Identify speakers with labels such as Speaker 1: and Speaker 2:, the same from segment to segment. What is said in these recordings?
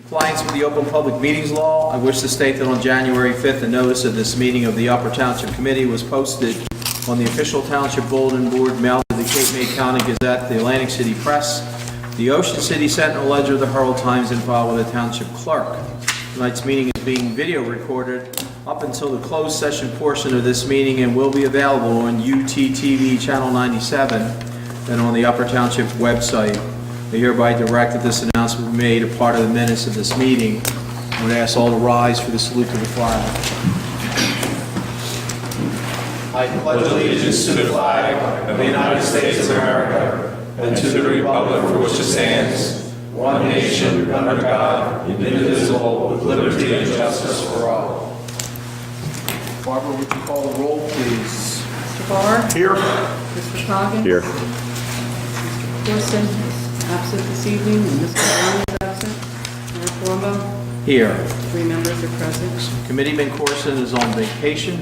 Speaker 1: Compliance with the Open Public Meetings Law. I wish to state that on January 5th, a notice of this meeting of the Upper Township Committee was posted on the official Township Bulletin Board, mailed to the Cape May County Gazette, the Atlantic City Press, the Ocean City Sentinel Ledger, the Herald Times, and filed with the Township Clerk. Tonight's meeting is being video recorded up until the closed session portion of this meeting and will be available on UTTV Channel 97 and on the Upper Township website. I hereby direct that this announcement be made a part of the minutes of this meeting. I would ask all to rise for the salute to the flag. I pledge allegiance to the flag of the United States of America and to the republic for which it stands, one nation, under God, indivisible, with liberty and justice for all. Barbara, would you call the roll, please?
Speaker 2: Mr. Barr?
Speaker 1: Here.
Speaker 2: Mr. Coggins?
Speaker 3: Here.
Speaker 2: Mr. Corson is absent this evening, and Mr. Brown is absent. Mayor Colombo?
Speaker 1: Here.
Speaker 2: 3 members are present.
Speaker 1: Committeeman Corson is on vacation.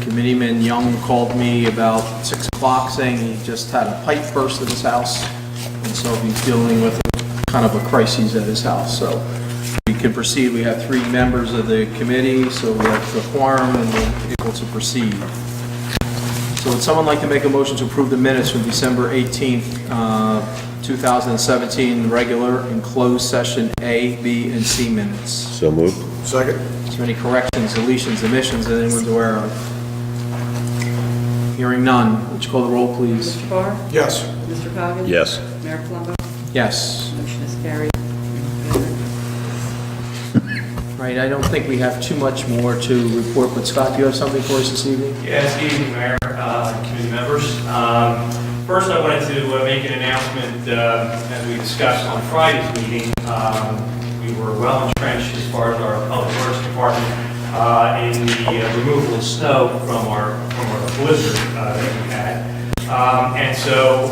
Speaker 1: Committeeman Young called me about 6 o'clock saying he just had a pipe burst at his house, and so he's dealing with kind of a crisis at his house. So we can proceed. We have 3 members of the committee, so we have the quorum and we're able to proceed. So would someone like to make a motion to approve the minutes from December 18th, 2017, regular and closed session A, B, and C minutes?
Speaker 3: So moved.
Speaker 4: Second.
Speaker 1: Is there any corrections, deletions, omissions that anyone's aware of? Hearing none. Would you call the roll, please?
Speaker 2: Mr. Barr?
Speaker 4: Yes.
Speaker 2: Mr. Coggins?
Speaker 3: Yes.
Speaker 2: Mayor Colombo?
Speaker 1: Yes.
Speaker 2: Motion is carried.
Speaker 1: Right, I don't think we have too much more to report, but Scott, do you have something for us this evening?
Speaker 5: Yes, good evening, Mayor, committee members. First, I wanted to make an announcement, as we discussed on Friday's meeting. We were well entrenched as far as our public works department in the removal of snow from our blizzard that we had. And so,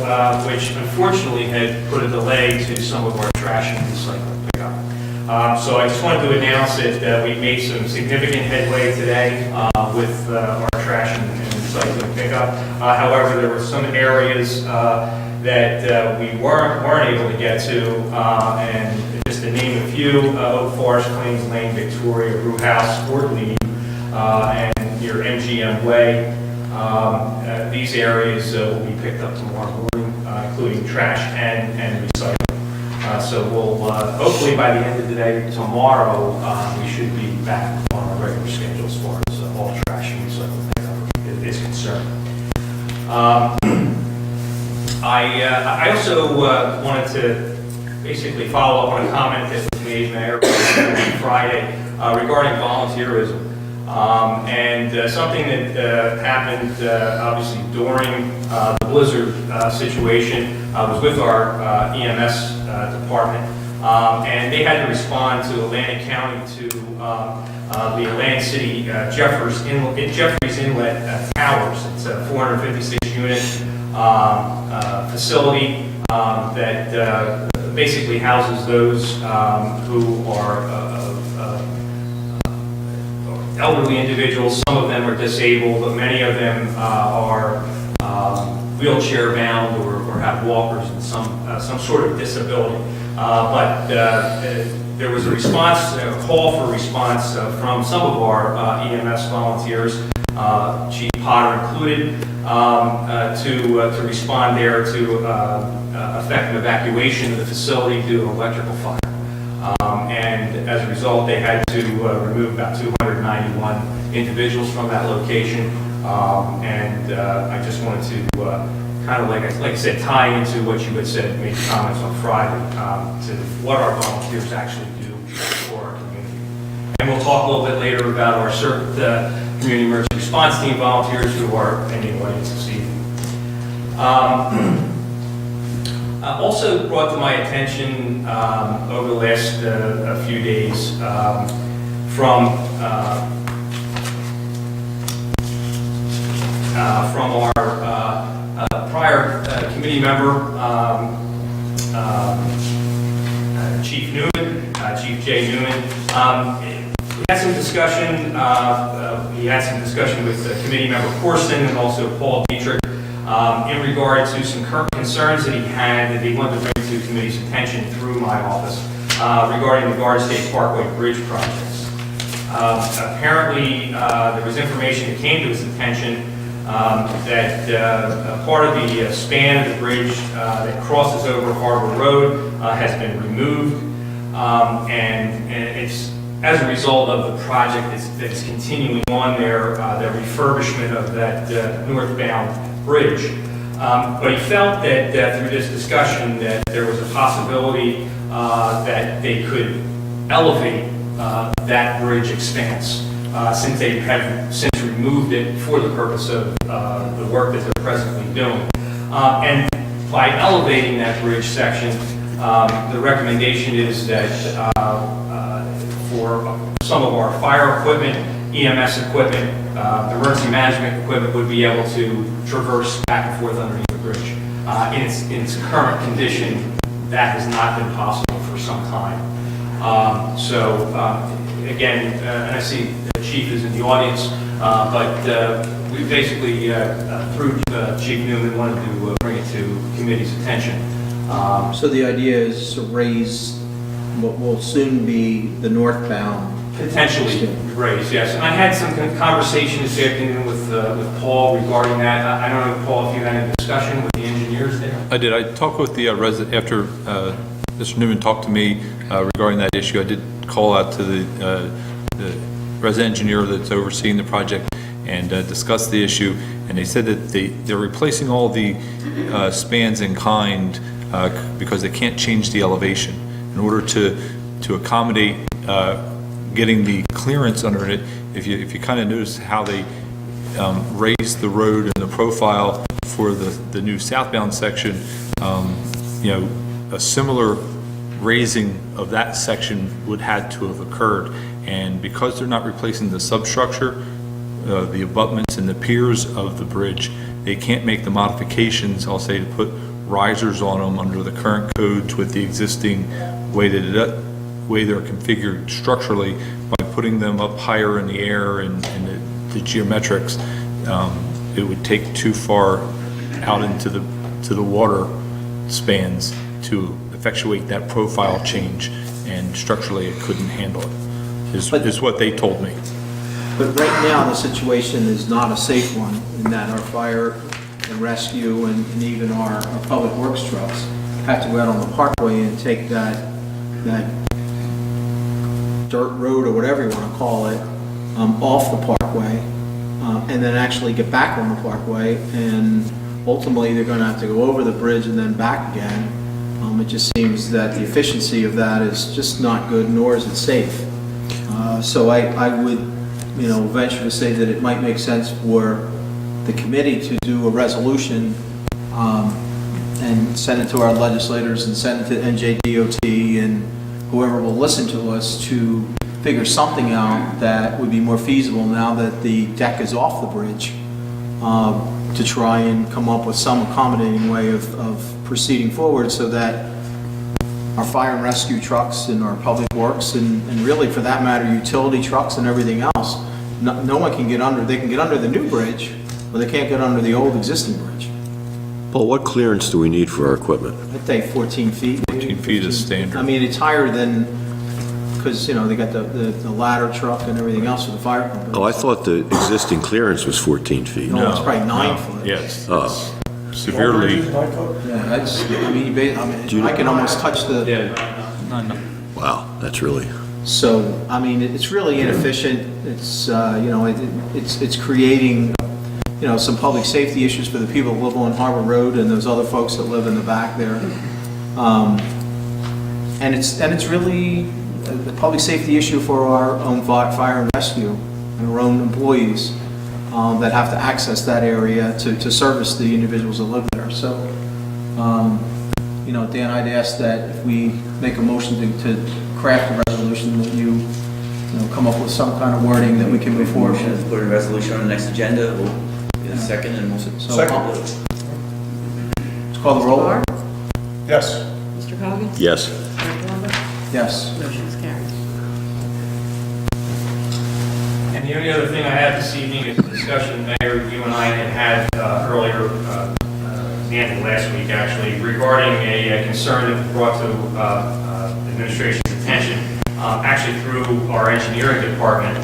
Speaker 5: which unfortunately had put a delay to some of our trash and recycling pickup. So I just wanted to announce that we made some significant headway today with our trash and recycling pickup. However, there were some areas that we weren't able to get to, and just to name a few: Oak Forest, Claims Lane, Victoria, Brew House, Fort Lee, and your MGM Way. These areas will be picked up tomorrow morning, including trash and recycling. So we'll, hopefully by the end of the day tomorrow, we should be back on our regular schedule as far as all trash and recycling pickup is concerned. I also wanted to basically follow up on a comment that was made, Mayor, on Friday regarding volunteerism. And something that happened obviously during the blizzard situation was with our EMS department, and they had to respond to Atlantic County to the Atlantic City Jeffries Inlet Towers. It's a 456 unit facility that basically houses those who are elderly individuals. Some of them are disabled, but many of them are wheelchair bound or have walkers and some sort of disability. But there was a response, a call for response from some of our EMS volunteers, Chief Potter included, to respond there to effect an evacuation of the facility due to electrical fire. And as a result, they had to remove about 291 individuals from that location. And I just wanted to kind of, like I said, tie into what you had said, made comments on Friday, to what our volunteers actually do for our community. And we'll talk a little bit later about our community emergency response team volunteers who are in the audience this evening. Also brought to my attention over the last a few days from our prior committee member, Chief Newman, Chief Jay Newman. We had some discussion. He had some discussion with committee member Corson and also Paul Dietrich in regard to some current concerns that he had that he wanted to bring to the committee's attention through my office. regarding the Garden State Parkway Bridge projects. Apparently, there was information that came to his attention that part of the span of the bridge that crosses over Harbor Road has been removed, and it's as a result of the project that's continuing on there, the refurbishment of that northbound bridge. But he felt that through this discussion that there was a possibility that they could elevate that bridge expanse, since they have since removed it for the purpose of the work that they're presently doing. And by elevating that bridge section, the recommendation is that for some of our fire equipment, EMS equipment, emergency management equipment would be able to traverse back and forth underneath the bridge. In its current condition, that has not been possible for some time. Again, and I see the chief is in the audience, but we basically, through Chief Newman, wanted to bring it to committee's attention.
Speaker 1: So the idea is to raise what will soon be the northbound.
Speaker 5: Potentially raised, yes. And I had some conversation this afternoon with Paul regarding that. I don't know, Paul, if you had a discussion with the engineers there?
Speaker 3: I did. I talked with the resident after Mr. Newman talked to me regarding that issue. I did call out to the resident engineer that's overseeing the project and discuss the issue. And they said that they're replacing all the spans in kind because they can't change the elevation. In order to accommodate getting the clearance under it, if you kind of notice how they raised the road and the profile for the new southbound section, a similar raising of that section would had to have occurred. And because they're not replacing the substructure, the abutments and the piers of the bridge, they can't make the modifications, I'll say, to put risers on them under the current codes with the existing way they're configured structurally. By putting them up higher in the air and the geometrics, it would take too far out into the water spans to effectuate that profile change, and structurally it couldn't handle it, is what they told me.
Speaker 1: But right now, the situation is not a safe one, in that our fire and rescue and even our public works trucks have to go out on the parkway and take that dirt road, or whatever you want to call it, off the parkway, and then actually get back on the parkway, and ultimately they're going to have to go over the bridge and then back again. It just seems that the efficiency of that is just not good, nor is it safe. So I would, venture to say that it might make sense for the committee to do a resolution and send it to our legislators and send it to NJDOT and whoever will listen to us to figure something out that would be more feasible now that the deck is off the bridge, to try and come up with some accommodating way of proceeding forward, so that our fire and rescue trucks and our public works and really, for that matter, utility trucks and everything else, no one can get under. They can get under the new bridge, but they can't get under the old existing bridge.
Speaker 4: Paul, what clearance do we need for our equipment?
Speaker 1: I'd say 14 feet.
Speaker 3: 14 feet is standard.
Speaker 1: I mean, it's higher than, because, they got the ladder truck and everything else for the fire company.
Speaker 4: Oh, I thought the existing clearance was 14 feet.
Speaker 1: No, it's probably 9 foot.
Speaker 3: Yes.
Speaker 4: Oh.
Speaker 3: Severely.
Speaker 1: Yeah, that's, I can almost touch the...
Speaker 3: Yeah.
Speaker 4: Wow, that's really...
Speaker 1: So, it's really inefficient. It's, it's creating, some public safety issues for the people that live on Harbor Road and those other folks that live in the back there. And it's really a public safety issue for our own fire and rescue and our own employees that have to access that area to service the individuals that live there. So, Dan, I'd ask that if we make a motion to craft a resolution, that you come up with some kind of wording that we can move forward.
Speaker 6: Motion is to put a resolution on the next agenda. We'll get a second and we'll...
Speaker 1: Let's call the roll.
Speaker 2: Barr?
Speaker 7: Yes.
Speaker 2: Mr. Coggins?
Speaker 4: Yes.
Speaker 2: Mayor Plummer?
Speaker 1: Yes.
Speaker 2: Motion is carried.
Speaker 5: And the only other thing I have this evening is a discussion, Mayor, you and I had earlier, the end of last week actually, regarding a concern that was brought to the administration's attention, actually through our engineering department,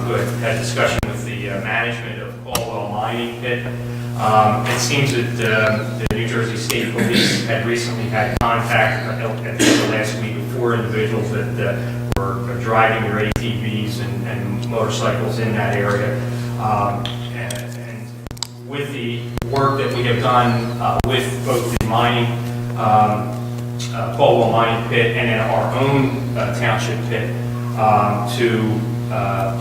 Speaker 5: who had discussion with the management of Caldwell Mining Pit. It seems that the New Jersey State Police had recently had contact at the end of last week with 4 individuals that were driving their ATVs and motorcycles in that area. And with the work that we have done with both the mining, Caldwell Mining Pit and in our own township pit, to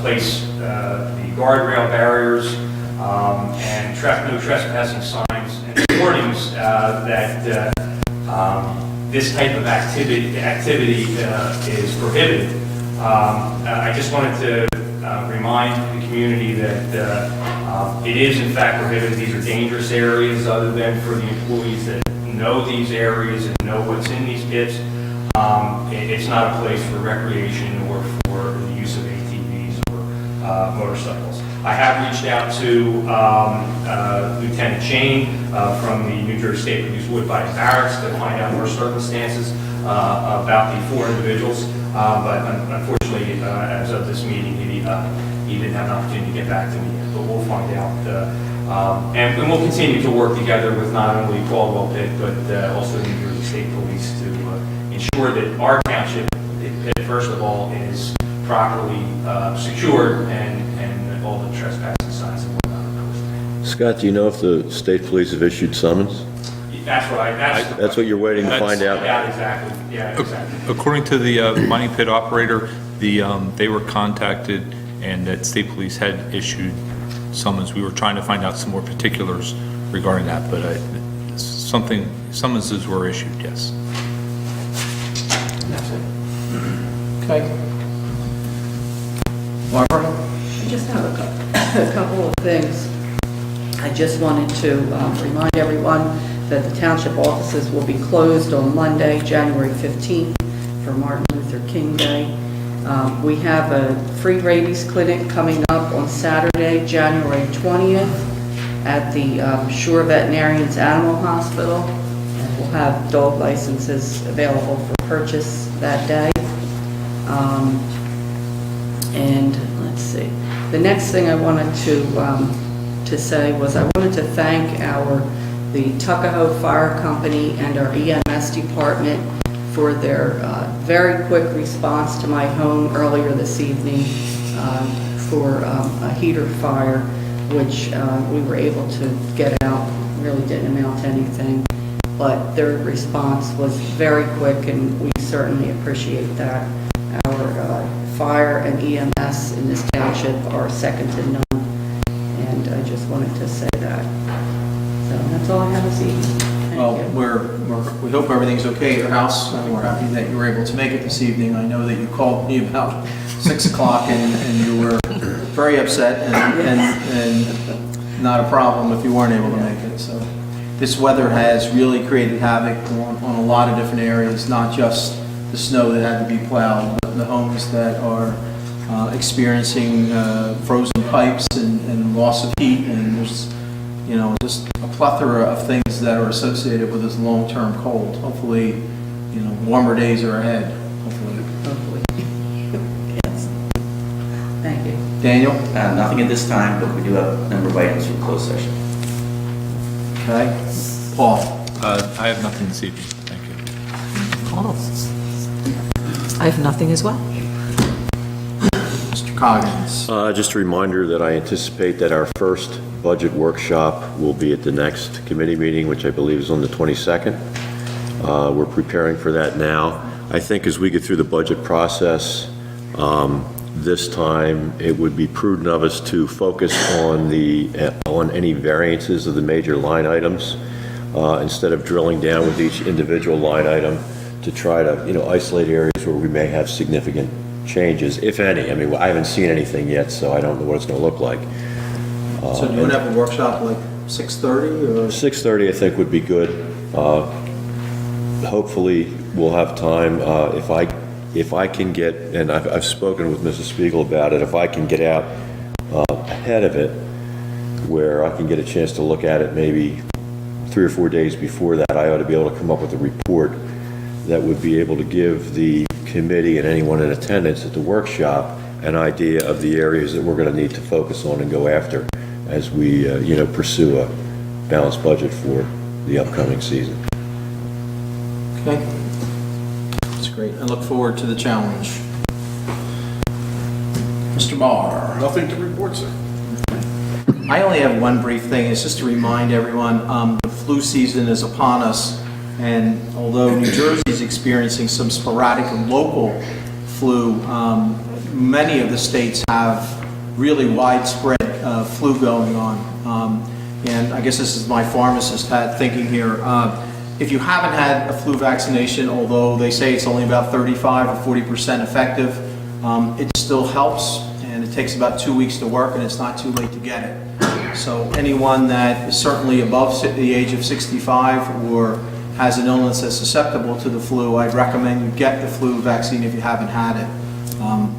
Speaker 5: place the guardrail barriers and no trespassing signs and warnings that this type of activity is prohibited. I just wanted to remind the community that it is in fact prohibited. These are dangerous areas, other than for the employees that know these areas and know what's in these pits. It's not a place for recreation or for the use of ATVs or motorcycles. I have reached out to Lieutenant Chain from the New Jersey State Police Woodbine Barracks to find out more circumstances about the 4 individuals, but unfortunately, as of this meeting, he didn't have an opportunity to get back to me yet, but we'll find out. And we'll continue to work together with not only Caldwell Pit, but also the New Jersey State Police to ensure that our township, first of all, is properly secured and all the trespassing signs and whatnot are posted.
Speaker 4: Scott, do you know if the state police have issued summons?
Speaker 5: That's right.
Speaker 4: That's what you're waiting to find out?
Speaker 5: Yeah, exactly. Yeah, exactly.
Speaker 3: According to the mining pit operator, they were contacted and that state police had issued summons. We were trying to find out some more particulars regarding that, but summonses were issued, yes.
Speaker 1: That's it. Okay. Barbara?
Speaker 2: I just have a couple of things. I just wanted to remind everyone that the township offices will be closed on Monday, January 15th for Martin Luther King Day. We have a free rabies clinic coming up on Saturday, January 20th at the Shore Veterinarians Animal Hospital. And we'll have dog licenses available for purchase that day. And let's see. The next thing I wanted to say was I wanted to thank the Tuckahoe Fire Company and our EMS department for their very quick response to my home earlier this evening for a heater fire, which we were able to get out. Really didn't amount to anything, but their response was very quick, and we certainly appreciate that. Our fire and EMS in this township are second to none, and I just wanted to say that. So that's all I have this evening. Thank
Speaker 1: Well,
Speaker 2: you.
Speaker 1: we hope everything's okay at your house, and we're happy that you were able to make it this evening. I know that you called me about 6 o'clock, and you were very upset, and not a problem if you weren't able to make it. So this weather has really created havoc on a lot of different areas, not just the snow that had to be plowed, but the homes that are experiencing frozen pipes and loss of heat, and there's just a plethora of things that are associated with this long-term cold. Hopefully, warmer days are ahead, hopefully.
Speaker 2: Yes. Thank you.
Speaker 1: Daniel?
Speaker 6: Nothing at this time, but we do have a number of items for closed session.
Speaker 1: Okay. Paul?
Speaker 3: I have nothing this evening, thank you.
Speaker 7: I have nothing as well.
Speaker 1: Mr. Coggins?
Speaker 4: Just a reminder that I anticipate that our first budget workshop will be at the next committee meeting, which I believe is on the 22nd. We're preparing for that now. I think as we get through the budget process, this time it would be prudent of us to focus on any variances of the major line items instead of drilling down with each individual line item, to try to isolate areas where we may have significant changes, if any. I mean, I haven't seen anything yet, so I don't know what it's going to look like.
Speaker 1: So do you want to have a workshop like 6:30 or?
Speaker 4: 6:30 I think would be good. Hopefully we'll have time, if I can get, and I've spoken with Mrs. Spiegel about it, if I can get out ahead of it, where I can get a chance to look at it maybe 3 or 4 days before that, I ought to be able to come up with a report that would be able to give the committee and anyone in attendance at the workshop an idea of the areas that we're going to need to focus on and go after as we, pursue a balanced budget for the upcoming season.
Speaker 1: Okay. That's great. I look forward to the challenge. Mr. Barr.
Speaker 8: Nothing to report, sir.
Speaker 1: I only have one brief thing. It's just to remind everyone, the flu season is upon us. And although New Jersey is experiencing some sporadic and local flu, many of the states have really widespread flu going on. And I guess this is my pharmacist hat thinking here. If you haven't had a flu vaccination, although they say it's only about 35 or 40% effective, it still helps, and it takes about 2 weeks to work, and it's not too late to get it. So anyone that is certainly above the age of 65 or has an illness that's susceptible to the flu, I'd recommend you get the flu vaccine if you haven't had it.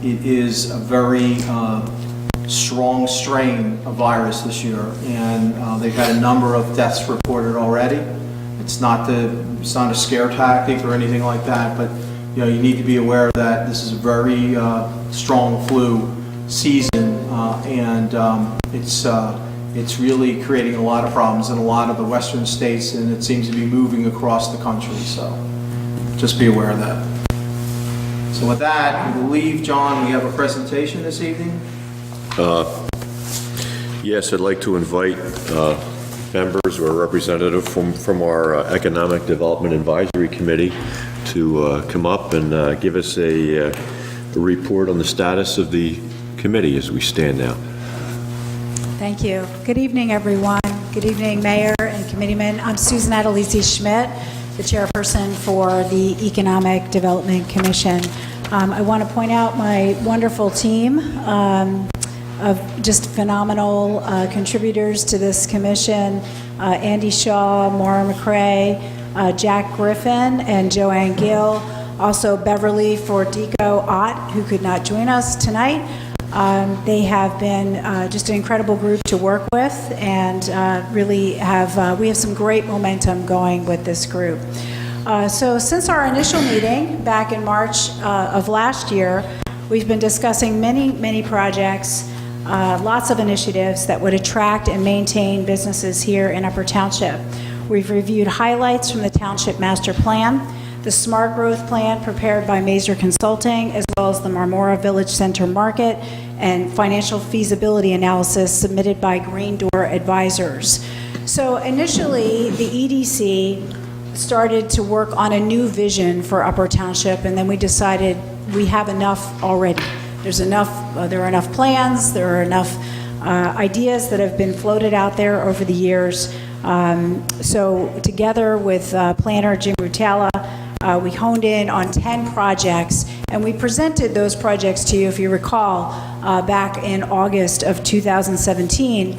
Speaker 1: It is a very strong strain of virus this year, and they've had a number of deaths reported already. It's not a scare tactic or anything like that, but you need to be aware that this is a very strong flu season, and it's really creating a lot of problems in a lot of the western states, and it seems to be moving across the country. So just be aware of that. So with that, I believe, John, we have a presentation this evening.
Speaker 4: Yes, I'd like to invite members or a representative from our Economic Development Advisory Committee to come up and give us a report on the status of the committee as we stand now.
Speaker 9: Thank you. Good evening, everyone. Good evening, Mayor and committeemen. I'm Susan Adelisi Schmidt, the chairperson for the Economic Development Commission. I want to point out my wonderful team of just phenomenal contributors to this commission. Andy Shaw, Maura McRae, Jack Griffin, and Joanne Gill. Also Beverly Fordico Ott, who could not join us tonight. They have been just an incredible group to work with, and really we have some great momentum going with this group. So since our initial meeting back in March of last year, we've been discussing many projects, lots of initiatives that would attract and maintain businesses here in Upper Township. We've reviewed highlights from the Township Master Plan, the Smart Growth Plan prepared by Mazer Consulting, as well as the Marmora Village Center Market and financial feasibility analysis submitted by Green Door Advisors. So initially, the EDC started to work on a new vision for Upper Township, and then we decided we have enough already. There are enough plans, there are enough ideas that have been floated out there over the years. So together with planner Jim Rutala, we honed in on 10 projects, and we presented those projects to you, if you recall, back in August of 2017.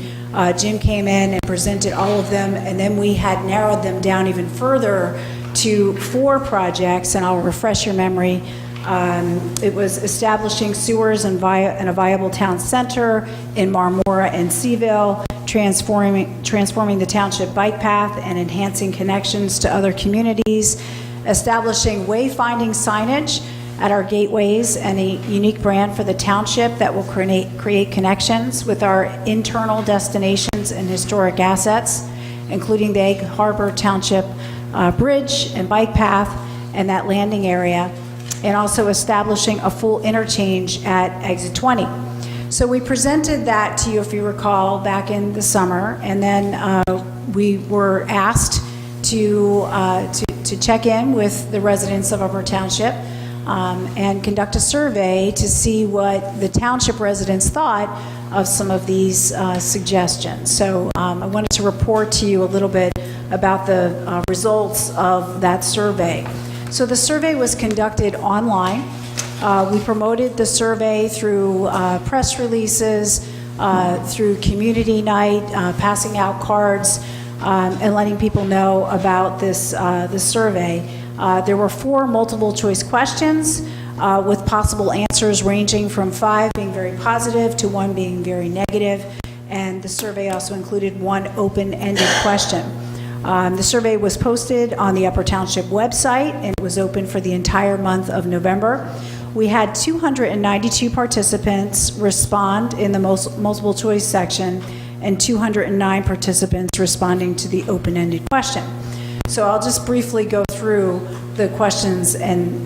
Speaker 9: Jim came in and presented all of them, and then we had narrowed them down even further to 4 projects, and I'll refresh your memory. It was establishing sewers and a viable town center in Marmora and Seaville, transforming the township bike path and enhancing connections to other communities, establishing wayfinding signage at our gateways and a unique brand for the township that will create connections with our internal destinations and historic assets, including the Egg Harbor Township Bridge and bike path and that landing area, and also establishing a full interchange at exit 20. So we presented that to you, if you recall, back in the summer, and then we were asked to check in with the residents of Upper Township and conduct a survey to see what the township residents thought of some of these suggestions. So I wanted to report to you a little bit about the results of that survey. So the survey was conducted online. We promoted the survey through press releases, through community night, passing out cards, and letting people know about this survey. There were 4 multiple choice questions with possible answers ranging from 5 being very positive to 1 being very negative, and the survey also included 1 open-ended question. The survey was posted on the Upper Township website, and it was open for the entire month of November. We had 292 participants respond in the multiple choice section, and 209 participants responding to the open-ended question. So I'll just briefly go through the questions and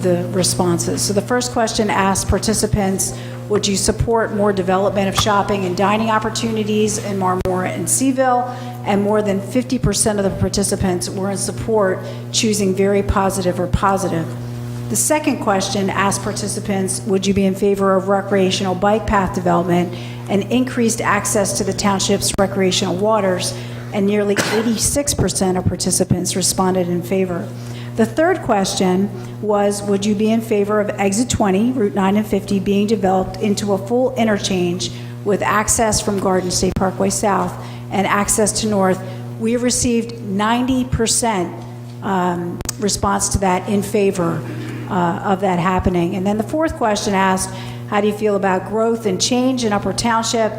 Speaker 9: the responses. So the first question asked participants, would you support more development of shopping and dining opportunities in Marmora and Seaville? And more than 50% of the participants were in support, choosing very positive or positive. The second question asked participants, would you be in favor of recreational bike path development and increased access to the township's recreational waters? And nearly 86% of participants responded in favor. The third question was, would you be in favor of Exit 20, Route 9 and 50 being developed into a full interchange with access from Garden State Parkway South and access to North? We received 90% response to that in favor of that happening. And then the fourth question asked, how do you feel about growth and change in Upper Township?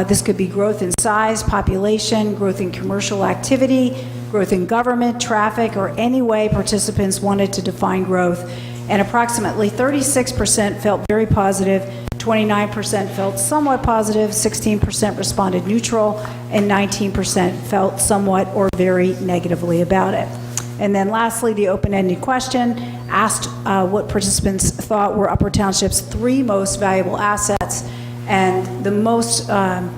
Speaker 9: This could be growth in size, population, growth in commercial activity, growth in government, traffic, or any way participants wanted to define growth. And approximately 36% felt very positive, 29% felt somewhat positive, 16% responded neutral, and 19% felt somewhat or very negatively about it. And then lastly, the open-ended question asked what participants thought were Upper Township's 3 most valuable assets. And the most,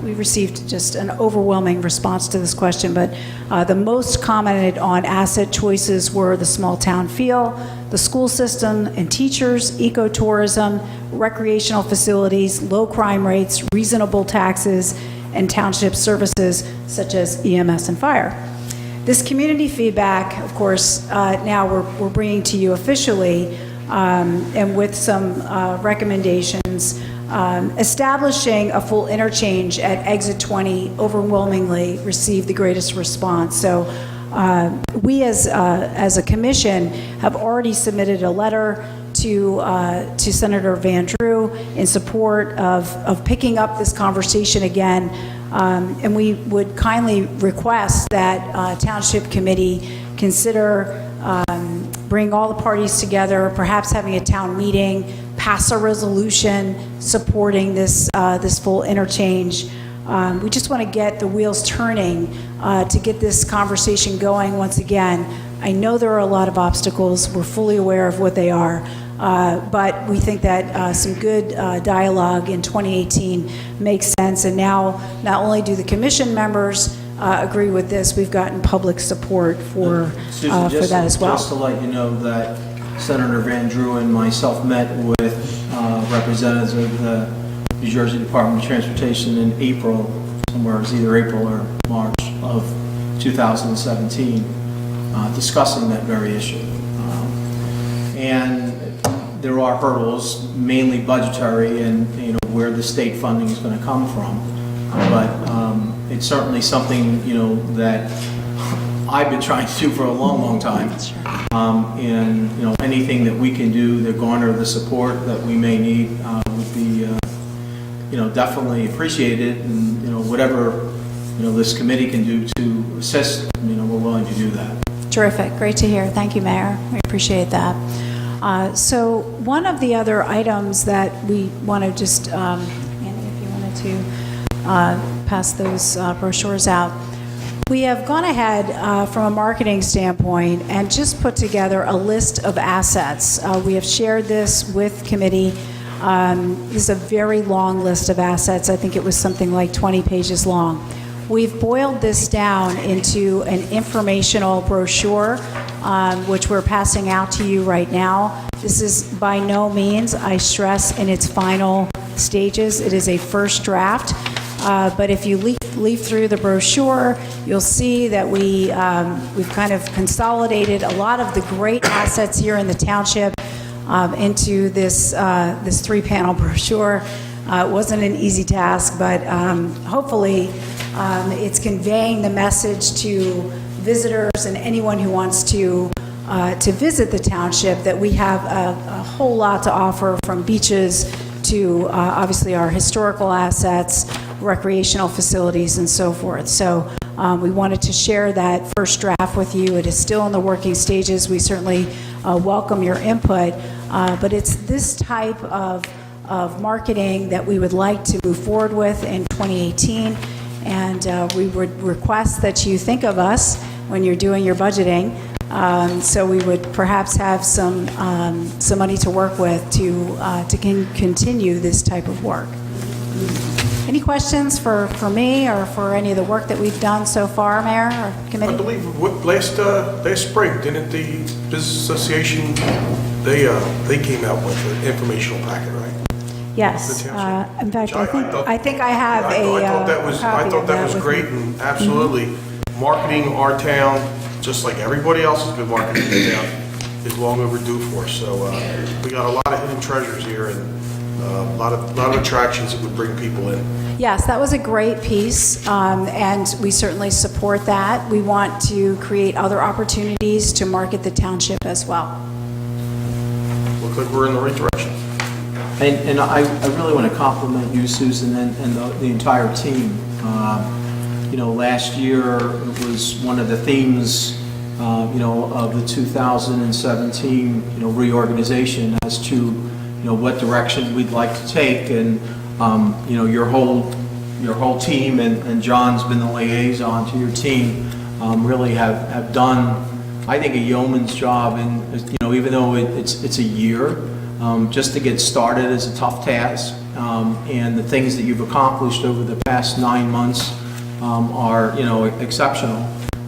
Speaker 9: we received just an overwhelming response to this question, but the most commented on asset choices were the small town feel, the school system and teachers, ecotourism, recreational facilities, low crime rates, reasonable taxes, and township services such as EMS and fire. This community feedback, of course, now we're bringing to you officially, and with some recommendations. Establishing a full interchange at Exit 20 overwhelmingly received the greatest response. So we as a commission have already submitted a letter to Senator Van Drew in support of picking up this conversation again. And we would kindly request that Township Committee consider bring all the parties together, perhaps having a town meeting, pass a resolution supporting this full interchange. We just want to get the wheels turning to get this conversation going once again. I know there are a lot of obstacles. We're fully aware of what they are. But we think that some good dialogue in 2018 makes sense. And now, not only do the commission members agree with this, we've gotten public support for that as well.
Speaker 1: Just to let you know that Senator Van Drew and myself met with representatives of the New Jersey Department of Transportation in April, somewhere it was either April or March of 2017, discussing that very issue. And there are hurdles, mainly budgetary, and where the state funding is going to come from. But it's certainly something that I've been trying to do for a long, long time. And anything that we can do to garner the support that we may need would be definitely appreciated. And whatever this committee can do to assist, we're willing to do that.
Speaker 9: Terrific, great to hear. Thank you, Mayor. We appreciate that. So one of the other items that we want to just, Andy, if you wanted to pass those brochures out. We have gone ahead from a marketing standpoint and just put together a list of assets. We have shared this with committee. This is a very long list of assets. I think it was something like 20 pages long. We've boiled this down into an informational brochure, which we're passing out to you right now. This is by no means, I stress, in its final stages. It is a first draft. But if you leaf through the brochure, you'll see that we've kind of consolidated a lot of the great assets here in the township into this 3-panel brochure. It wasn't an easy task, but hopefully it's conveying the message to visitors and anyone who wants to visit the township that we have a whole lot to offer, from beaches to obviously our historical assets, recreational facilities, and so forth. So We wanted to share that first draft with you. It is still in the working stages. We certainly welcome your input, but it's this type of marketing that we would like to move forward with in 2018, and we would request that you think of us when you're doing your budgeting. So we would perhaps have some money to work with to continue this type of work. Any questions for me or for any of the work that we've done so far, Mayor or committee?
Speaker 8: I believe last spring, didn't the Business Association, they came out with an informational packet, right?
Speaker 9: Yes.
Speaker 8: The township?
Speaker 9: In fact,
Speaker 8: Which
Speaker 9: I think I have
Speaker 8: I thought that was,
Speaker 9: copy
Speaker 8: I thought
Speaker 9: of
Speaker 8: that was
Speaker 9: with
Speaker 8: great,
Speaker 9: me.
Speaker 8: and absolutely, marketing our town, just like everybody else has been marketing the town, is long overdue for us. So we got a lot of hidden treasures here, and a lot of attractions that would bring people in.
Speaker 9: Yes, that was a great piece, and we certainly support that. We want to create other opportunities to market the township as well.
Speaker 8: Looks like we're in the right direction.
Speaker 1: And I really want to compliment you, Susan, and the entire team. You know, last year it was one of the themes, you know, of the 2017, you know, reorganization as to, you know, what direction we'd like to take. And, you know, your whole team, and John's been the liaison to your team, really have done, I think, a yeoman's job. And, you know, even though it's a year, just to get started is a tough task. And the things that you've accomplished over the past 9 months are, you know, exceptional.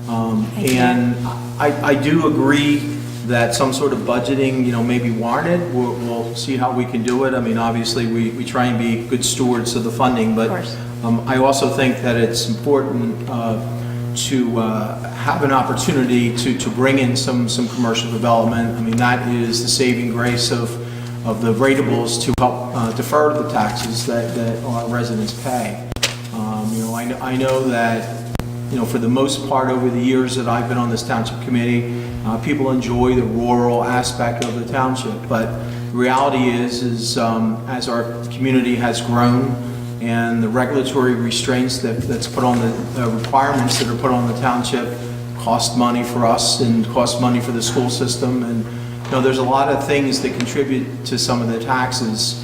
Speaker 1: And I do agree that some sort of budgeting, you know, may be warranted. We'll see how we can do it. I mean, obviously, we try and be good stewards of the funding, but I also think that it's important to have an opportunity to bring in some commercial development. I mean, that is the saving grace of the ratables to help defer the taxes that our residents pay. You know, I know that, you know, for the most part over the years that I've been on this township committee, people enjoy the rural aspect of the township, but the reality is as our community has grown and the regulatory restraints that's put on the requirements that are put on the township cost money for us and cost money for the school system, and you know, there's a lot of things that contribute to some of the taxes.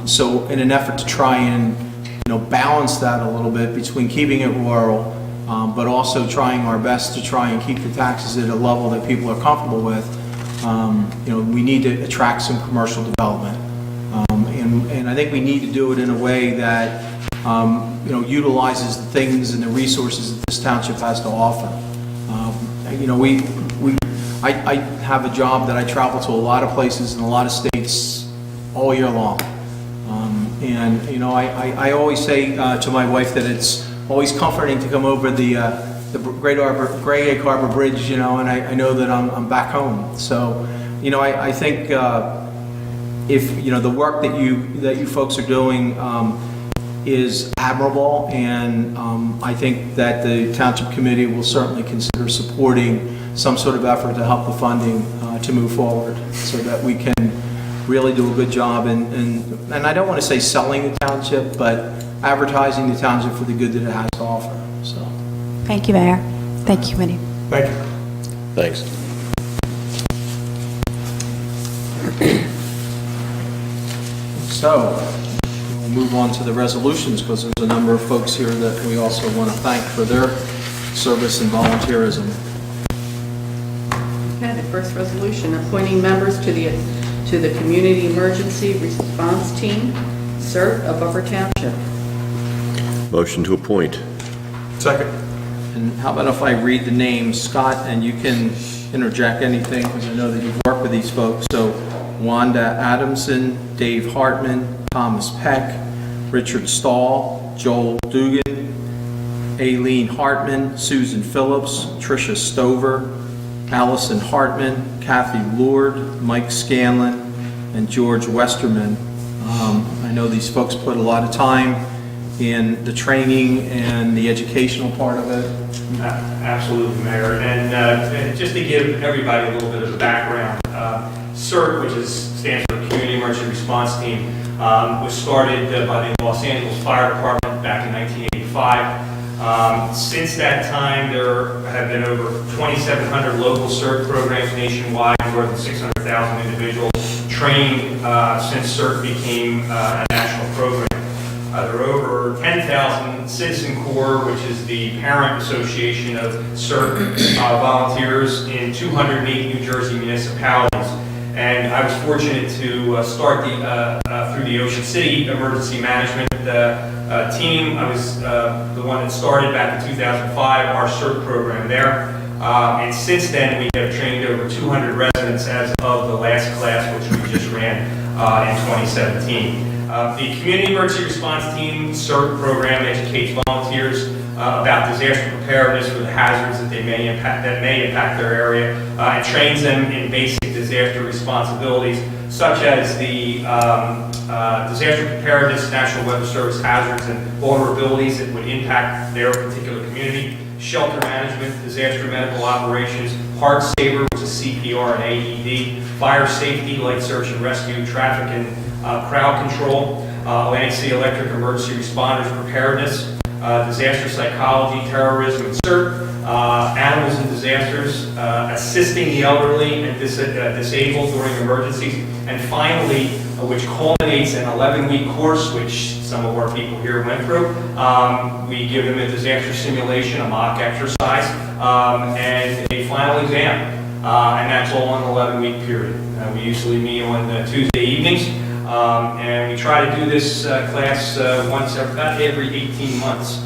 Speaker 1: So in an effort to try and, you know, balance that a little bit between keeping it rural, but also trying our best to try and keep the taxes at a level that people are comfortable with, you know, we need to attract some commercial development. And I think we need to do it in a way that, you know, utilizes the things and the resources that this township has to offer. You know, I have a job that I travel to a lot of places in a lot of states all year long. And, you know, I always say to my wife that it's always comforting to come over the Great Egg Harbor Bridge, you know, and I know that I'm back home. So, you know, I think if, you know, the work that you folks are doing is admirable, and I think that the Township Committee will certainly consider supporting some sort of effort to help the funding to move forward so that we can really do a good job and I don't want to say selling the township, but advertising the township for the good that it has to offer. So,
Speaker 9: Thank you, Mayor. Thank you, committee.
Speaker 8: Thank you.
Speaker 4: Thanks.
Speaker 1: so we'll move on to the resolutions because there's a number of folks here that we also want to thank for their service and volunteerism.
Speaker 2: Okay, the first resolution, appointing members to the Community Emergency Response Team, CERT of Upper Township.
Speaker 4: Motion to appoint.
Speaker 8: Second.
Speaker 1: And how about if I read the names, Scott, and you can interject anything because I know that you've worked with these folks. So Wanda Adamson, Dave Hartman, Thomas Peck, Richard Stahl, Joel Dugan, Aileen Hartman, Susan Phillips, Tricia Stover, Allison Hartman, Kathy Lord, Mike Scanlon, and George Westerman. I know these folks put a lot of time in the training and the educational part of it.
Speaker 5: Absolutely, Mayor. And just to give everybody a little bit of a background, CERT, which stands for Community Emergency Response Team, was started by the Los Angeles Fire Department back in 1985. Since that time, there have been over 2,700 local CERT programs nationwide, more than 600,000 individuals trained since CERT became a national program. There are over 10,000 Citizen Corps, which is the parent association of CERT volunteers in 208 New Jersey municipalities. And I was fortunate to start through the Ocean City Emergency Management team. I was the one that started back in 2005 our CERT program there. And since then, we have trained over 200 residents as of the last class, which we just ran in 2017. The Community Emergency Response Team CERT program educates volunteers about disaster preparedness for the hazards that may impact their area, and trains them in basic disaster responsibilities, such as the disaster preparedness, National Weather Service hazards and vulnerabilities that would impact their particular community, shelter management, disaster medical operations, heart saver, which is CPR and AED, fire safety, light search and rescue, traffic and crowd control, Atlantic City Electric emergency responders preparedness, disaster psychology, terrorism, and CERT, animals and disasters, assisting the elderly and disabled during emergencies, and finally, which culminates in an 11-week course, which some of our people here went through. We give them a disaster simulation, a mock exercise, and a final exam, and that's all in an 11-week period. We usually meet on Tuesday evenings, and we try to do this class about every 18 months.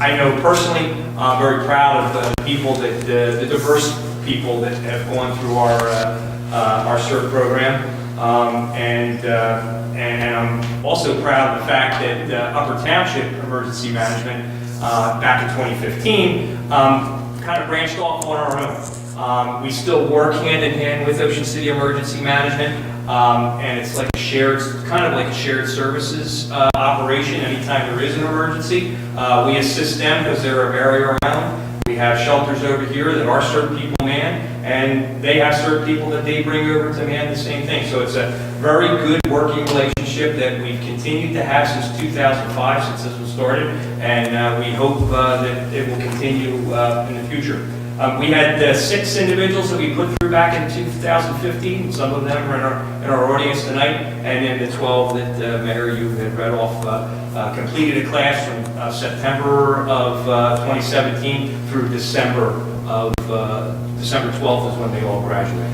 Speaker 5: I know personally, I'm very proud of the people the diverse people that have gone through our CERT program, and I'm also proud of the fact that Upper Township Emergency Management back in 2015 kind of branched off on our own. We still work hand in hand with Ocean City Emergency Management, and it's like kind of like a shared services operation. Anytime there is an emergency, we assist them because they're a area around. We have shelters over here that our CERT people man, and they have CERT people that they bring over to man the same thing. So it's a very good working relationship that we've continued to have since 2005, since this was started, and we hope that it will continue in the future. We had 6 individuals that we put through back in 2015. Some of them are in our audience tonight, and then the 12 that Mayor, you had read off, completed a class from September of 2017 through December 12th is when they all graduated.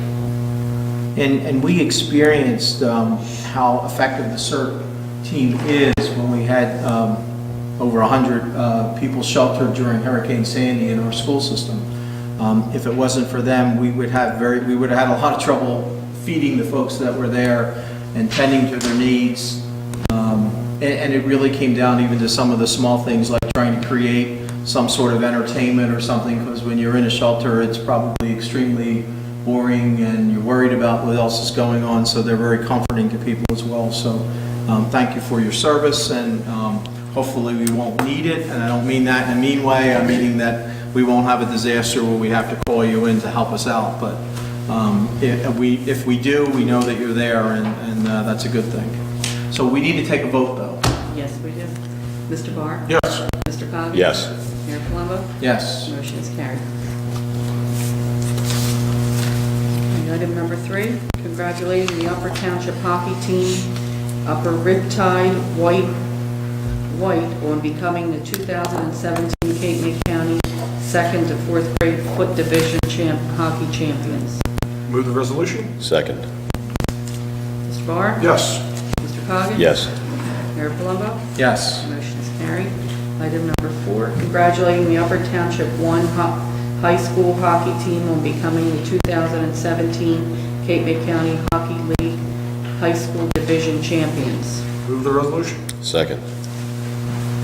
Speaker 1: And we experienced how effective the CERT team is when we had over 100 people sheltered during Hurricane Sandy in our school system. If it wasn't for them, we would have had a lot of trouble feeding the folks that were there and tending to their needs. And it really came down even to some of the small things like trying to create some sort of entertainment or something, because when you're in a shelter, it's probably extremely boring and you're worried about what else is going on, so they're very comforting to people as well. So thank you for your service, and hopefully we won't need it, and I don't mean that in a mean way. I'm meaning that we won't have a disaster where we have to call you in to help us out, but if we do, we know that you're there, and that's a good thing. So we need to take a vote, though.
Speaker 2: Yes, we do. Mr. Barr?
Speaker 8: Yes.
Speaker 2: Mr. Coggins?
Speaker 4: Yes.
Speaker 2: Mayor Palumbo?
Speaker 1: Yes.
Speaker 2: Motion is carried. And item number 3, congratulating the Upper Township Hockey Team, Upper Riptide White, on becoming the 2017 Cape May County 2nd to 4th grade foot division hockey champions.
Speaker 8: Move the resolution?
Speaker 4: Second.
Speaker 2: Mr. Barr?
Speaker 8: Yes.
Speaker 2: Mr. Coggins?
Speaker 4: Yes.
Speaker 2: Mayor Palumbo?
Speaker 1: Yes.
Speaker 2: Motion is carried. Item number 4, congratulating the Upper Township 1 high school hockey team on becoming the 2017 Cape May County Hockey League high school division champions.
Speaker 8: Move the resolution?
Speaker 4: Second.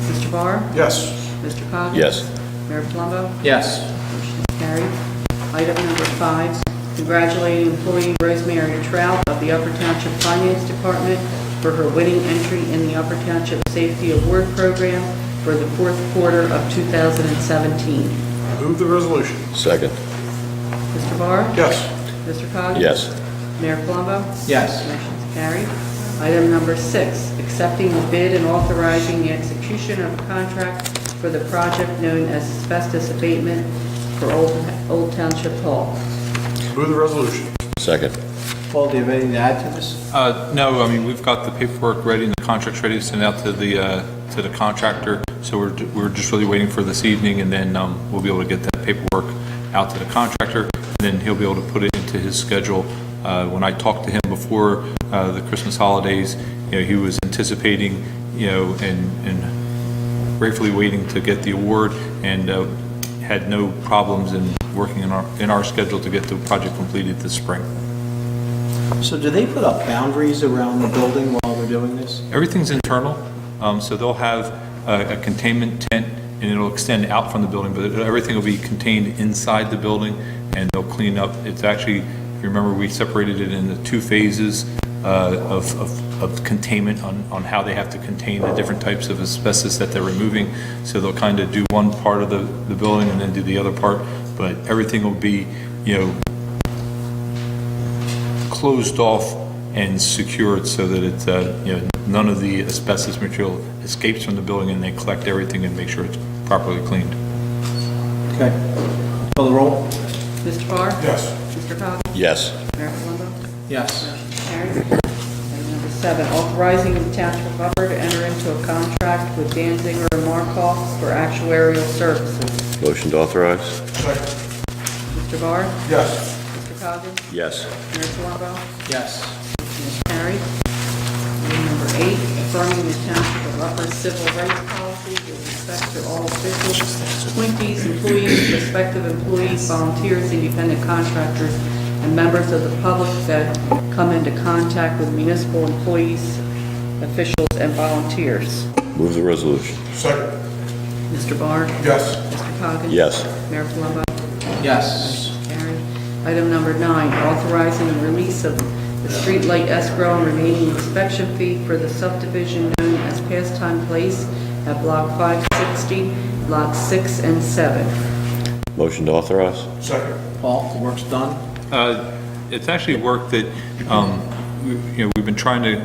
Speaker 2: Mr. Barr?
Speaker 8: Yes.
Speaker 2: Mr. Coggins?
Speaker 4: Yes.
Speaker 2: Mayor Palumbo?
Speaker 1: Yes.
Speaker 2: Motion is carried. Item number 5, congratulating employee Rosemary Trout of the Upper Township Finance Department for her winning entry in the Upper Township Safety Award Program for the 4th quarter of 2017.
Speaker 8: Move the resolution?
Speaker 4: Second.
Speaker 2: Mr. Barr?
Speaker 8: Yes.
Speaker 2: Mr. Coggins?
Speaker 4: Yes.
Speaker 2: Mayor Palumbo?
Speaker 1: Yes.
Speaker 2: Motion is Carried. Item number 6, accepting the bid and authorizing the execution of a contract for the project known as asbestos abatement for Old Township Hall.
Speaker 8: Move the resolution.
Speaker 4: Second.
Speaker 1: Paul, do you have anything to add to this?
Speaker 3: No, I mean, we've got the paperwork ready and the contract's ready to send out to the contractor. So we're just really waiting for this evening, and then we'll be able to get that paperwork out to the contractor, and then he'll be able to put it into his schedule. When I talked to him before the Christmas holidays, he was anticipating, and gratefully waiting to get the award, and had no problems in working in our schedule to get the project completed this spring.
Speaker 1: So do they put up boundaries around the building while they're doing this?
Speaker 3: Everything's internal, so they'll have a containment tent, and it'll extend out from the building, but everything will be contained inside the building, and they'll clean up. It's actually, if you remember, we separated it into 2 phases of containment on how they have to contain the different types of asbestos that they're removing. So they'll kind of do one part of the building and then do the other part, but everything will be, closed off and secured so that it's, none of the asbestos material escapes from the building, and they collect everything and make sure it's properly cleaned.
Speaker 1: Okay. Call the roll?
Speaker 2: Mr. Barr?
Speaker 8: Yes.
Speaker 2: Mr. Coggins?
Speaker 4: Yes.
Speaker 2: Mayor Palumbo?
Speaker 1: Yes.
Speaker 2: Carried. Item number 7, authorizing the Township of Upper to enter into a contract with Danziger and Markoff for actuarial services.
Speaker 4: Motion to authorize?
Speaker 8: Second.
Speaker 2: Mr. Barr?
Speaker 8: Yes.
Speaker 2: Mr. Coggins?
Speaker 4: Yes.
Speaker 2: Mayor Palumbo?
Speaker 1: Yes.
Speaker 2: Motion is carried. Item number 8, affirming the Township of Upper civil rights policy with respect to all officials, appointees, employees, prospective employees, volunteers, independent contractors, and members of the public that come into contact with municipal employees, officials, and volunteers.
Speaker 4: Move the resolution.
Speaker 8: Second.
Speaker 2: Mr. Barr?
Speaker 8: Yes.
Speaker 2: Mr. Coggins?
Speaker 4: Yes.
Speaker 2: Mayor Palumbo?
Speaker 1: Yes.
Speaker 2: Carried. Item number 9, authorizing the release of the streetlight escrow and remaining inspection fee for the subdivision known as Pastime Place at Block 560, Lots 6 and 7.
Speaker 4: Motion to authorize?
Speaker 8: Second.
Speaker 1: Paul, the work's done?
Speaker 3: It's actually work that, I've been trying to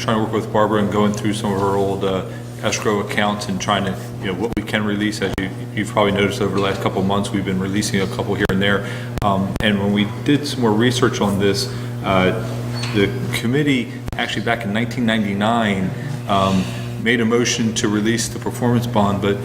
Speaker 3: work with Barbara and going through some of her old escrow accounts and trying to, what we can release. As you've probably noticed over the last couple of months, we've been releasing a couple here and there. And when we did some more research on this, the committee actually back in 1999 made a motion to release the performance bond, but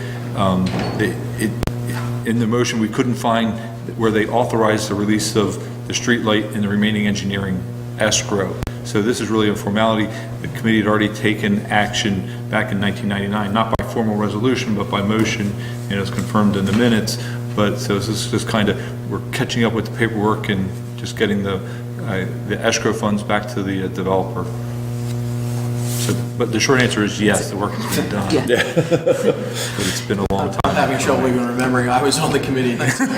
Speaker 3: in the motion we couldn't find where they authorized the release of the streetlight and the remaining engineering escrow. So this is really a formality. The committee had already taken action back in 1999, not by formal resolution, but by motion, and it's confirmed in the minutes. But so this is just kind of, we're catching up with the paperwork and just getting the escrow funds back to the developer. So, but the short answer is yes, the work has been done.
Speaker 7: Yeah.
Speaker 3: But it's been a long
Speaker 1: I'm
Speaker 3: time.
Speaker 1: having trouble even remembering. I was on the committee next to you, so.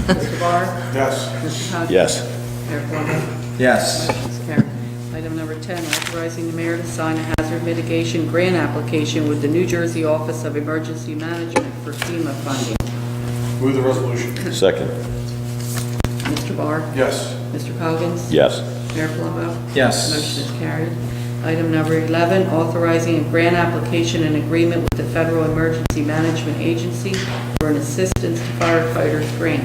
Speaker 2: Mr. Barr?
Speaker 8: Yes.
Speaker 2: Mr. Coggins?
Speaker 4: Yes.
Speaker 2: Mayor Palumbo?
Speaker 1: Yes.
Speaker 2: Motion's carried. Item number 10, authorizing the mayor to sign a hazard mitigation grant application with the New Jersey Office of Emergency Management for FEMA funding.
Speaker 8: Move the resolution.
Speaker 4: Second.
Speaker 2: Mr. Barr?
Speaker 8: Yes.
Speaker 2: Mr. Coggins?
Speaker 4: Yes.
Speaker 2: Mayor Palumbo?
Speaker 1: Yes.
Speaker 2: Motion is carried. Item number 11, authorizing a grant application and agreement with the Federal Emergency Management Agency for an assistance to firefighters grant.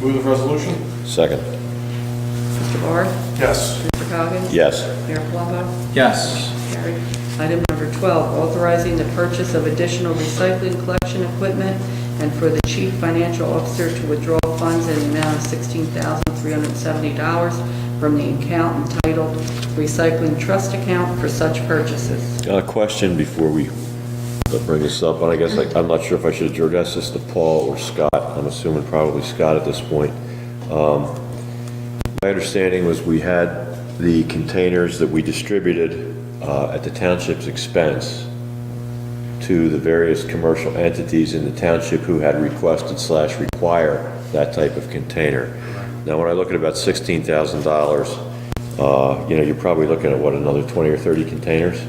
Speaker 8: Move the resolution.
Speaker 4: Second.
Speaker 2: Mr. Barr?
Speaker 8: Yes.
Speaker 2: Mr. Coggins?
Speaker 4: Yes.
Speaker 2: Mayor Palumbo?
Speaker 1: Yes.
Speaker 2: Carried. Item number 12, authorizing the purchase of additional recycling collection equipment and for the chief financial officer to withdraw funds in the amount of $16,370 from the account entitled Recycling Trust Account for such purchases.
Speaker 4: Got a question before we bring this up, and I guess I'm not sure if I should address this to Paul or Scott. I'm assuming probably Scott at this point. My understanding was we had the containers that we distributed at the township's expense to the various commercial entities in the township who had requested / require that type of container. Now, when I look at about $16,000, you're probably looking at what, another 20 or 30 containers?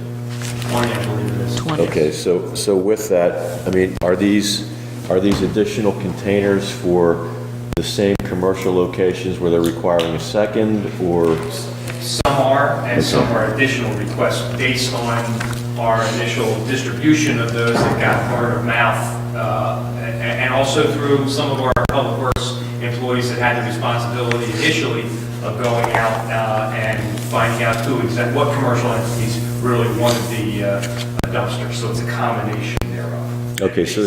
Speaker 5: 20, I believe it is.
Speaker 7: 20.
Speaker 4: Okay, so with that, I mean, are these additional containers for the same commercial locations where they're requiring a second, or?
Speaker 5: some are, and some are additional requests based on our initial distribution of those that got word of mouth, and also through some of our public works employees that had the responsibility initially of going out and finding out what commercial entities really wanted the dumpster. So it's a combination thereof.
Speaker 4: Okay, so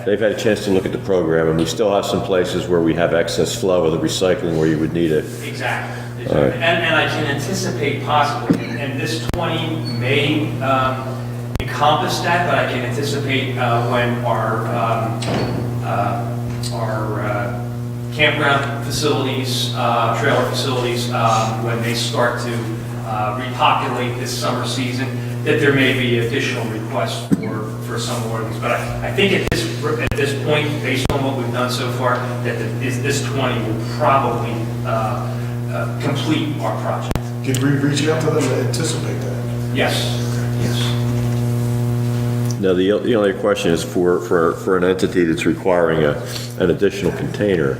Speaker 4: they've had a chance to look at the program, and we still have some places where we have excess flow of the recycling where you would need it.
Speaker 5: Exactly.
Speaker 4: All right.
Speaker 5: And I can anticipate possibly, and this 20 may encompass that, but I can anticipate when our campground facilities, trailer facilities, when they start to repopulate this summer season, that there may be additional requests for some more of these. But I think at this point, based on what we've done so far, that this 20 will probably complete our project.
Speaker 8: Did we reach out to them to anticipate that?
Speaker 5: Yes, yes.
Speaker 4: Now, the only question is for an entity that's requiring an additional container,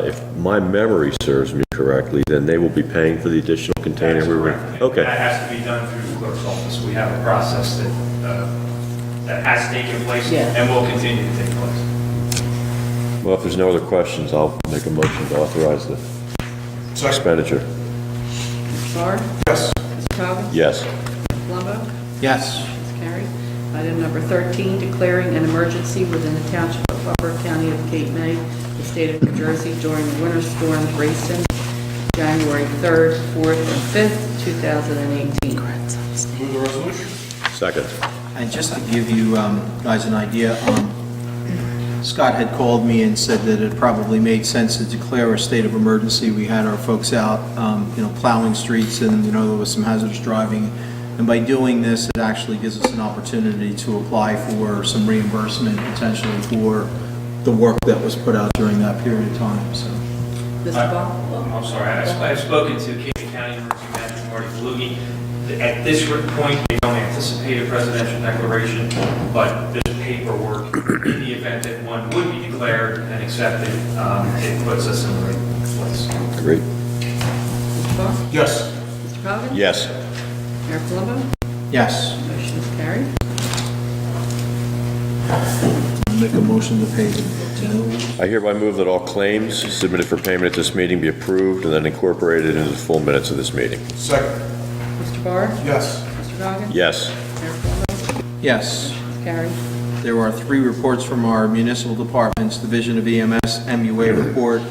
Speaker 4: if my memory serves me correctly, then they will be paying for the additional container.
Speaker 5: That is correct.
Speaker 4: Okay.
Speaker 5: That has to be done through the clerk's office. We have a process that has taken place
Speaker 2: Yes.
Speaker 5: and will continue to take place.
Speaker 4: Well, if there's no other questions, I'll make a motion to authorize the
Speaker 8: Second.
Speaker 4: expenditure.
Speaker 2: Mr. Barr?
Speaker 8: Yes.
Speaker 2: Mr. Cogan?
Speaker 4: Yes.
Speaker 2: Mr. Palumbo?
Speaker 1: Yes.
Speaker 2: It's carried. Item number 13, declaring an emergency within the Township of Upper County of Cape May, the state of New Jersey during the winter storm Grayson, January 3rd, 4th, and 5th, 2018.
Speaker 8: Move the resolution.
Speaker 4: Second.
Speaker 1: And just to give you guys an idea, Scott had called me and said that it probably made sense to declare a state of emergency. We had our folks out, plowing streets, and, there was some hazardous driving. And by doing this, it actually gives us an opportunity to apply for some reimbursement potentially for the work that was put out during that period of time, so.
Speaker 2: Mr. Barr?
Speaker 5: I'm sorry, I've spoken to Cape County Emergency Manager Marty Kalugi. At this point, they don't anticipate a presidential declaration, but there's paperwork in the event that one would be declared and accepted. It puts us in the right place.
Speaker 4: Great.
Speaker 2: Mr. Barr?
Speaker 8: Yes.
Speaker 2: Mr. Cogan?
Speaker 4: Yes.
Speaker 2: Mayor Palumbo?
Speaker 1: Yes.
Speaker 2: Motion is carried.
Speaker 1: Make a motion to pay the bills.
Speaker 4: I hereby move that all claims submitted for payment at this meeting be approved and then incorporated into the full minutes of this meeting.
Speaker 8: Second.
Speaker 2: Mr. Barr?
Speaker 8: Yes.
Speaker 2: Mr. Cogan?
Speaker 4: Yes.
Speaker 2: Mayor Palumbo?
Speaker 1: Yes.
Speaker 2: It's carried.
Speaker 1: There are 3 reports from our municipal departments, Division of EMS, MUA report,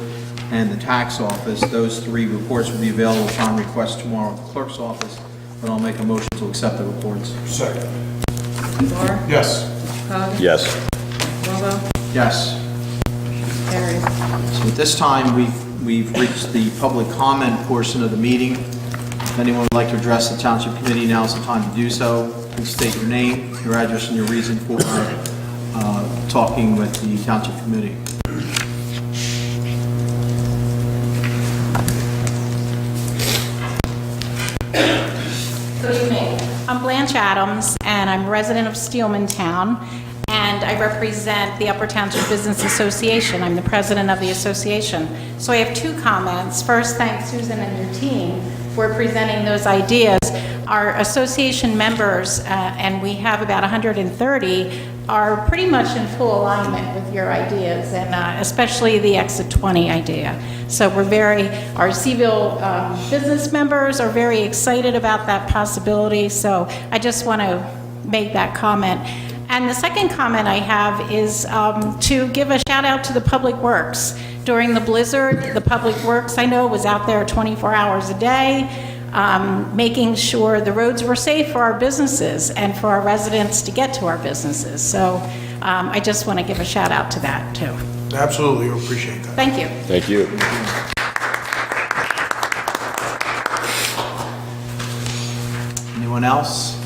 Speaker 1: and the tax office. Those 3 reports will be available upon request tomorrow at the clerk's office, but I'll make a motion to accept the reports.
Speaker 8: Second.
Speaker 2: Mr. Barr?
Speaker 8: Yes.
Speaker 2: Mr. Cogan?
Speaker 4: Yes.
Speaker 2: Palumbo?
Speaker 1: Yes.
Speaker 2: It's carried.
Speaker 1: So at this time, we've reached the public comment portion of the meeting. If anyone would like to address the Township Committee, now is the time to do so. Please state your name, your address, and your reason for talking with the Township Committee.
Speaker 10: Good evening. I'm Blanche Adams, and I'm a resident of Steelmantown, and I represent the Upper Township Business Association. I'm the president of the association. So I have 2 comments. First, thank Susan and your team for presenting those ideas. Our association members, and we have about 130, are pretty much in full alignment with your ideas, and especially the Exit 20 idea. So our Seville business members are very excited about that possibility, so I just want to make that comment. And the second comment I have is to give a shout out to the Public Works. During the blizzard, the Public Works, I know, was out there 24 hours a day, making sure the roads were safe for our businesses and for our residents to get to our businesses. So I just want to give a shout out to that, too.
Speaker 8: Absolutely, we appreciate that.
Speaker 10: Thank you.
Speaker 4: Thank you.
Speaker 1: Anyone else?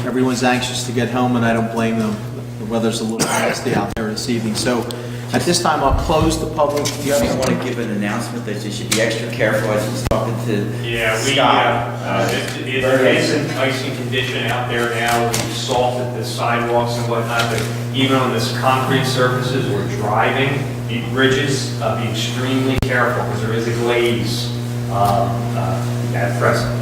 Speaker 1: Everyone's anxious to get home, and I don't blame them. The weather's a little nasty out there this evening. So at this time, I'll close the public.
Speaker 6: You guys want to give an announcement that you should be extra careful. I was just talking to Scott.
Speaker 5: It is an icing condition out there now. We've salted the sidewalks and whatnot, but even on this concrete surfaces, we're driving, the bridges, be extremely careful because there is a glaze at present.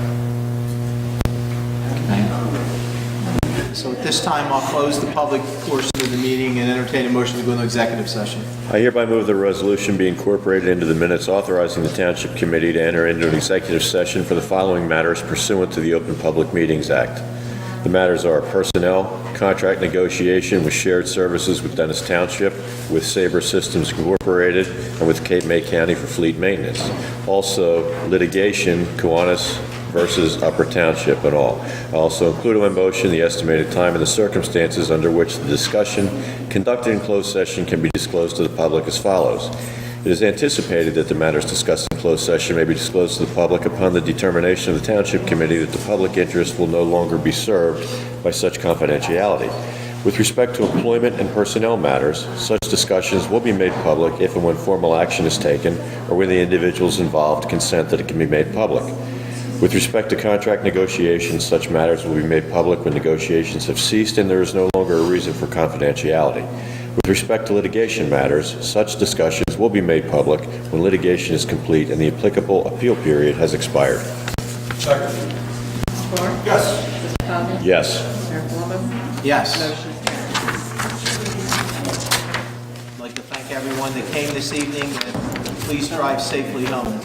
Speaker 1: So at this time, I'll close the public portion of the meeting and entertain a motion to go into executive session.
Speaker 4: I hereby move the resolution be incorporated into the minutes authorizing the Township Committee to enter into an executive session for the following matters pursuant to the Open Public Meetings Act. The matters are personnel, contract negotiation with shared services with Dennis Township, with Sabre Systems Incorporated, and with Cape May County for fleet maintenance. Also, litigation, Kiwanis versus Upper Township and all. I also include in my motion the estimated time and the circumstances under which the discussion conducted in closed session can be disclosed to the public as follows. It is anticipated that the matters discussed in closed session may be disclosed to the public upon the determination of the Township Committee that the public interest will no longer be served by such confidentiality. With respect to employment and personnel matters, such discussions will be made public if and when formal action is taken or when the individuals involved consent that it can be made public. With respect to contract negotiations, such matters will be made public when negotiations have ceased and there is no longer a reason for confidentiality. With respect to litigation matters, such discussions will be made public when litigation is complete and the applicable appeal period has expired.
Speaker 8: Second.
Speaker 2: Mr. Barr?
Speaker 8: Yes.
Speaker 2: Mr. Conley?
Speaker 4: Yes.
Speaker 2: Mayor Plummer?
Speaker 1: Yes.
Speaker 2: Motion carries.
Speaker 1: I'd like to thank everyone that came this evening, and please drive safely home.